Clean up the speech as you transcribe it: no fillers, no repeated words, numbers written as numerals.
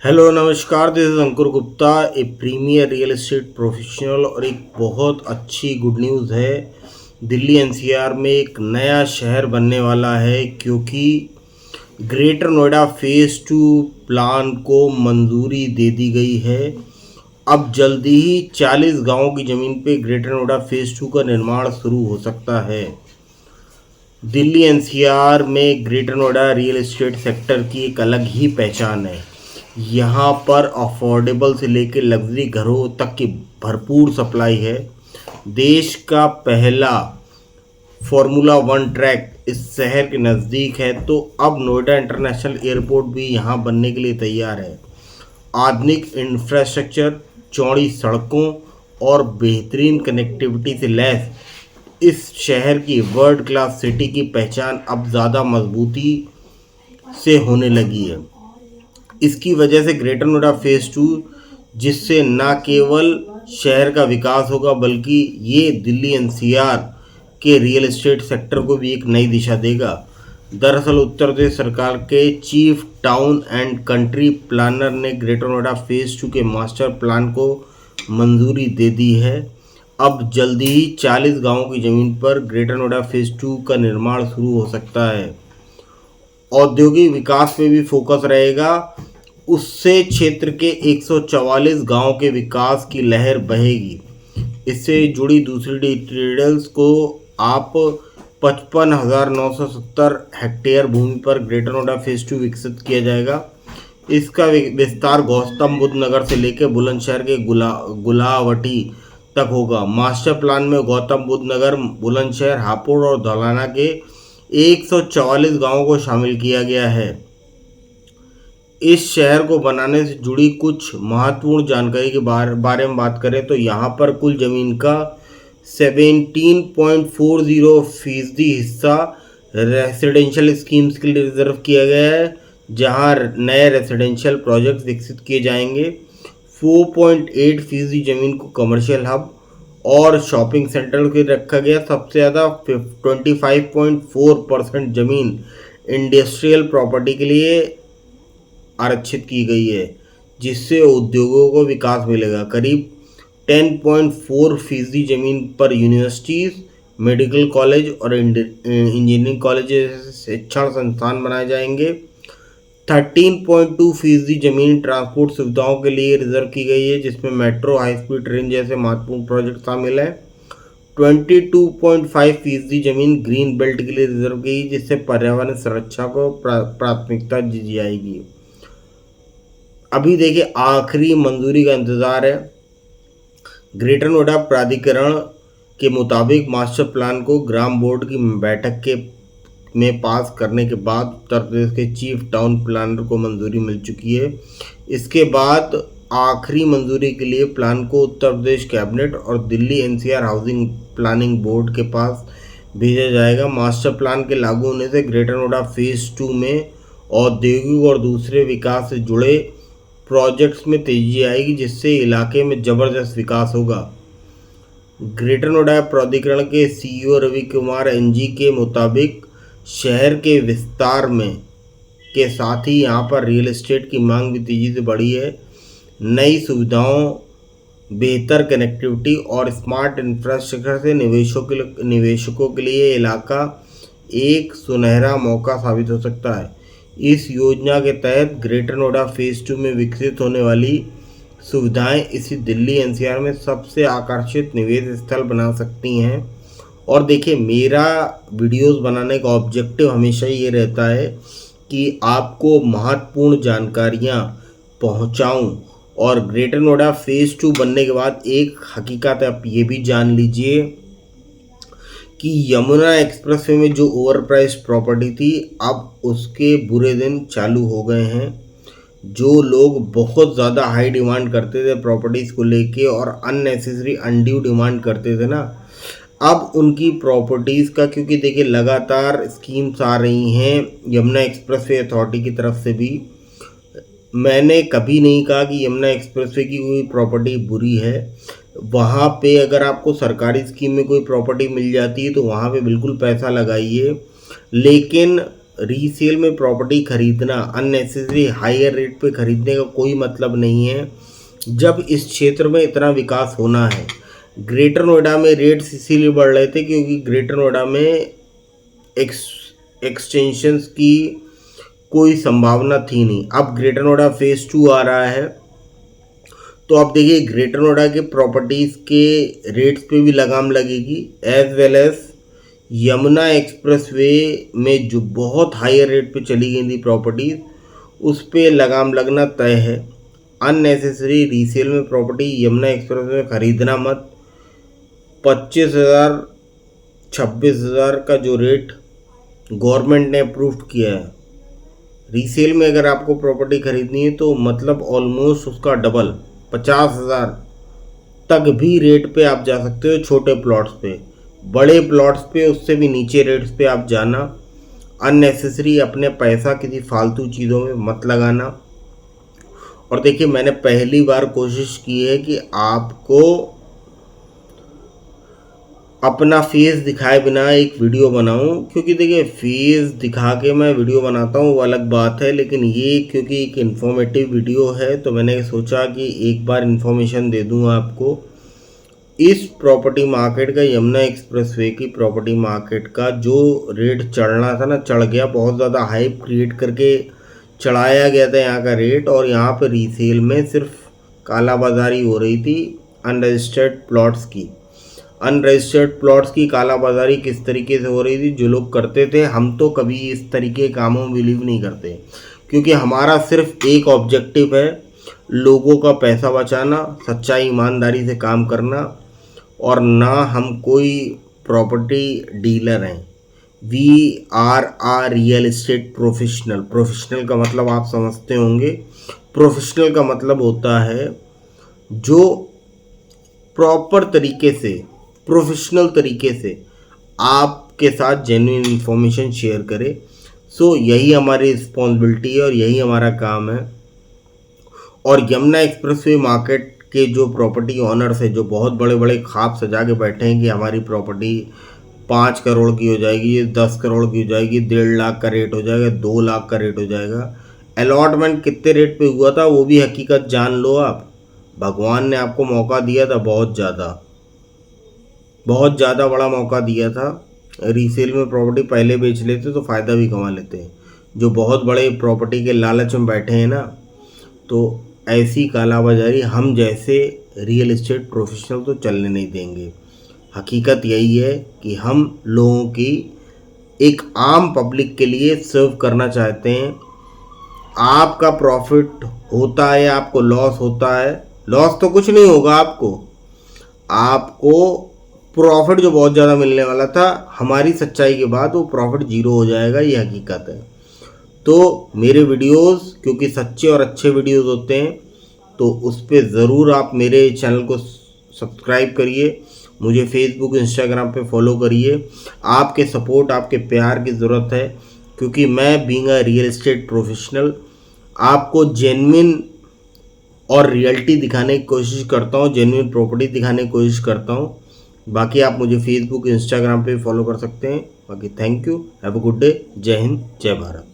Hello नमस्कार, this is Ankur Gupta, a premier real estate professional. और एक बहुत अच्छी गुड न्यूज़ है। दिल्ली एनसीआर में एक नया शहर बनने वाला है, क्योंकि ग्रेटर नोएडा फेज़ 2 प्लान को मंजूरी दे दी गई है। अब जल्दी ही 40 गांवों की ज़मीन पे ग्रेटर नोएडा फेज़ 2 का निर्माण शुरू हो सकता है। दिल्ली एनसीआर में greater Noida real estate sector की एक अलग ही पहचान है। यहाँ पर अफोर्डेबल से लेकर लग्जरी घरों तक की भरपूर सप्लाई है। देश का पहला फार्मूला 1 ट्रैक इस शहर के नज़दीक है, तो अब नोएडा इंटरनेशनल एयरपोर्ट भी यहाँ बनने के लिए तैयार है। आधुनिक इंफ्रास्ट्रक्चर, चौड़ी सड़कों और बेहतरीन कनेक्टिविटी से लैस इस शहर की वर्ल्ड क्लास सिटी की पहचान अब ज़्यादा मजबूती से होने लगी है। इसकी वजह से ग्रेटर नोएडा फेज़ 2, जिससे न केवल शहर का विकास होगा, बल्कि ये दिल्ली एनसीआर के रियल एस्टेट सेक्टर को भी एक नई दिशा देगा। दरअसल उत्तर प्रदेश सरकार के chief town and country planner ने ग्रेटर नोएडा फेज़ 2 के मास्टर प्लान को मंजूरी दे दी है। अब जल्दी ही 40 गांवों की ज़मीन पर ग्रेटर नोएडा फेज़ 2 का निर्माण शुरू हो सकता है। औद्योगिक विकास पे भी फोकस रहेगा। उससे क्षेत्र के 144 गांव के विकास की लहर बहेगी। इससे जुड़ी दूसरी डिटेल्स को आप 55,970 हेक्टेयर भूमि पर ग्रेटर नोएडा फेज़ 2 विकसित किया जाएगा। इसका विस्तार गौतम बुद्ध नगर से लेकर बुलंदशहर के गुलावटी तक होगा। मास्टर प्लान में गौतम बुद्ध नगर, बुलंदशहर, हापुड़ और धौलाना के 144 गांवों को शामिल किया गया है। इस शहर को बनाने से जुड़ी कुछ महत्वपूर्ण जानकारी के बारे में बात करें तो यहाँ पर कुल ज़मीन का 17.40% हिस्सा रेसिडेंशियल स्कीम्स के लिए रिजर्व किया गया है, जहाँ नए रेसिडेंशियल प्रोजेक्ट विकसित किए जाएंगे। 4.8% ज़मीन को कमर्शियल हब और शॉपिंग सेंटर के रखा गया। सबसे ज़्यादा 25.4% ज़मीन इंडस्ट्रियल प्रॉपर्टी के लिए आरक्षित की गई है, जिससे उद्योगों को विकास मिलेगा। करीब 10.4% ज़मीन पर यूनिवर्सिटीज़, मेडिकल कॉलेज और इंजीनियरिंग कॉलेज जैसे शिक्षण संस्थान बनाए जाएंगे। 13.2% ज़मीन ट्रांसपोर्ट सुविधाओं के लिए रिजर्व की गई है, जिसमें मेट्रो, हाई स्पीड ट्रेन जैसे महत्वपूर्ण प्रोजेक्ट शामिल है। 22.5% ज़मीन ग्रीन बेल्ट के लिए रिजर्व की, जिससे पर्यावरण सुरक्षा को प्राथमिकता दी जाएगी। अभी देखिए, आखिरी मंजूरी का इंतज़ार है। ग्रेटर नोएडा प्राधिकरण के मुताबिक मास्टर प्लान को ग्राम बोर्ड की बैठक में पास करने के बाद उत्तर प्रदेश के चीफ टाउन प्लानर को मंजूरी मिल चुकी है। इसके बाद आखिरी मंजूरी के लिए प्लान को उत्तर प्रदेश कैबिनेट और Delhi NCR housing planning board के पास भेजा जाएगा। मास्टर प्लान के लागू होने से ग्रेटर नोएडा फेज़ 2 में औद्योगिक और दूसरे विकास से जुड़े प्रोजेक्ट्स में तेजी आएगी, जिससे इलाके में ज़बरदस्त विकास होगा। ग्रेटर नोएडा प्राधिकरण के सीईओ रवि कुमार एनजी के मुताबिक शहर के विस्तार में के साथ ही यहाँ पर रियल एस्टेट की मांग भी तेज़ी से बढ़ी है। नई सुविधाओं, बेहतर कनेक्टिविटी और स्मार्ट इंफ्रास्ट्रक्चर से निवेशकों के लिए इलाका एक सुनहरा मौका साबित हो सकता है। इस योजना के तहत ग्रेटर नोएडा फेज़ 2 में विकसित होने वाली सुविधाएं इसी दिल्ली एनसीआर में सबसे आकर्षित निवेश स्थल बना सकती हैं। और देखिए, मेरा वीडियोस बनाने का ऑब्जेक्टिव हमेशा ये रहता है कि आपको महत्वपूर्ण जानकारियाँ पहुँचाऊँ। और ग्रेटर नोएडा फेज़ 2 बनने के बाद एक हकीकत आप ये भी जान लीजिए कि यमुना एक्सप्रेसवे में जो ओवर प्राइस प्रॉपर्टी थी, अब उसके बुरे दिन चालू हो गए हैं। जो लोग बहुत ज़्यादा हाई डिमांड करते थे प्रॉपर्टीज़ को लेके और अननेसेसरी अनड्यू डिमांड करते थे ना, अब उनकी प्रॉपर्टीज़ का, क्योंकि देखिए लगातार स्कीम्स आ रही हैं यमुना एक्सप्रेसवे अथॉरिटी की तरफ से भी। मैंने कभी नहीं कहा कि यमुना एक्सप्रेसवे की कोई प्रॉपर्टी बुरी है। वहाँ पे अगर आपको सरकारी स्कीम में कोई प्रॉपर्टी मिल जाती है तो वहाँ पे बिल्कुल पैसा लगाइए, लेकिन रीसेल में प्रॉपर्टी खरीदना अननेसेसरी हायर रेट पे खरीदने का कोई मतलब नहीं है जब इस क्षेत्र में इतना विकास होना है। ग्रेटर नोएडा में रेट्स इसीलिए बढ़ रहे थे क्योंकि ग्रेटर नोएडा में एक्सटेंशंस की कोई संभावना थी नहीं। अब ग्रेटर नोएडा फेज़ 2 आ रहा है तो आप देखिए ग्रेटर नोएडा के प्रॉपर्टीज़ के रेट्स पे भी लगाम लगेगी, as well as Yamuna expressway में जो बहुत हायर रेट पे चली गई थी प्रॉपर्टीज़ उस पे लगाम लगना तय है। अननेसेसरी रीसेल में प्रॉपर्टी यमुना एक्सप्रेसवे में ख़रीदना मत। 25,000 26,000 का जो रेट गवर्नमेंट ने अप्रूव किया है रीसेल में, अगर आपको प्रॉपर्टी खरीदनी है तो मतलब ऑलमोस्ट उसका डबल 50,000 तक भी रेट पे आप जा सकते हो। छोटे प्लॉट्स पे, बड़े प्लॉट्स पे उससे भी नीचे रेट्स पे आप जाना। अननेसेसरी अपने पैसा किसी फालतू चीज़ों में मत लगाना। और देखिए मैंने पहली बार कोशिश की है कि आपको अपना फेस दिखाए बिना एक वीडियो बनाऊं, क्योंकि देखिए फेस दिखा के मैं वीडियो बनाता हूं वो अलग बात है, लेकिन ये क्योंकि एक इन्फॉर्मेटिव वीडियो है तो मैंने सोचा कि एक बार इन्फॉर्मेशन दे दूं आपको। इस प्रॉपर्टी मार्केट का, यमुना एक्सप्रेसवे की प्रॉपर्टी मार्केट का जो रेट चढ़ना था ना, चढ़ गया। बहुत ज़्यादा हाइप क्रिएट करके चढ़ाया गया था यहाँ का रेट, और यहाँ पर रीसेल में सिर्फ कालाबाजारी हो रही थी अनरजिस्टर्ड प्लॉट्स की। अनरजिस्टर्ड प्लॉट्स की कालाबाजारी किस तरीके से हो रही थी, जो लोग करते थे, हम तो कभी इस तरीके के कामों में बिलीव नहीं करते, क्योंकि हमारा सिर्फ एक ऑब्जेक्टिव है, लोगों का पैसा बचाना, सच्चाई ईमानदारी से काम करना, और ना हम कोई प्रॉपर्टी डीलर हैं। We are real estate professional. Professional का मतलब आप समझते होंगे। प्रोफेशनल का मतलब होता है जो प्रॉपर तरीके से, प्रोफेशनल तरीके से आपके साथ जेन्युइन इन्फॉर्मेशन शेयर करे। सो यही हमारी रिस्पॉन्सिबिलिटी है और यही हमारा काम है। और यमुना एक्सप्रेसवे मार्केट के जो प्रॉपर्टी ऑनर्स है, जो बहुत बड़े बड़े ख्वाब सजा के बैठे हैं कि हमारी प्रॉपर्टी 5 करोड़ की हो जाएगी, 10 करोड़ की हो जाएगी, 1.5 लाख का रेट हो जाएगा, 2 लाख का रेट हो जाएगा। अलॉटमेंट कितने रेट पे हुआ था वो भी हकीकत जान लो आप। भगवान ने आपको मौका दिया था, बहुत ज़्यादा बड़ा मौका दिया था। रीसेल में प्रॉपर्टी पहले बेच लेते तो फ़ायदा भी कमा लेते हैं। जो बहुत बड़े प्रॉपर्टी के लालच में बैठे हैं ना, तो ऐसी कालाबाजारी हम जैसे रियल एस्टेट प्रोफेशनल तो चलने नहीं देंगे। हकीकत यही है कि हम लोगों की, एक आम पब्लिक के लिए सर्व करना चाहते हैं। आपका प्रॉफिट होता है, आपको लॉस होता है, लॉस तो कुछ नहीं होगा आपको प्रॉफिट जो बहुत ज़्यादा मिलने वाला था, हमारी सच्चाई के बाद वो प्रॉफिट 0 हो जाएगा, ये हकीकत है। तो मेरे वीडियोस क्योंकि सच्चे और अच्छे वीडियोस होते हैं, तो उस पर ज़रूर आप मेरे चैनल को सब्सक्राइब करिए, मुझे फेसबुक इंस्टाग्राम पे फॉलो करिए। आपके सपोर्ट, आपके प्यार की ज़रूरत है, क्योंकि मैं being a real estate professional आपको जेन्युइन और रियलिटी दिखाने की कोशिश करता हूँ, जेन्युइन प्रॉपर्टी दिखाने की कोशिश करता हूँ। बाकी आप मुझे फेसबुक इंस्टाग्राम पे फॉलो कर सकते हैं। बाकी thank you, have a good day, जय हिंद, जय भारत।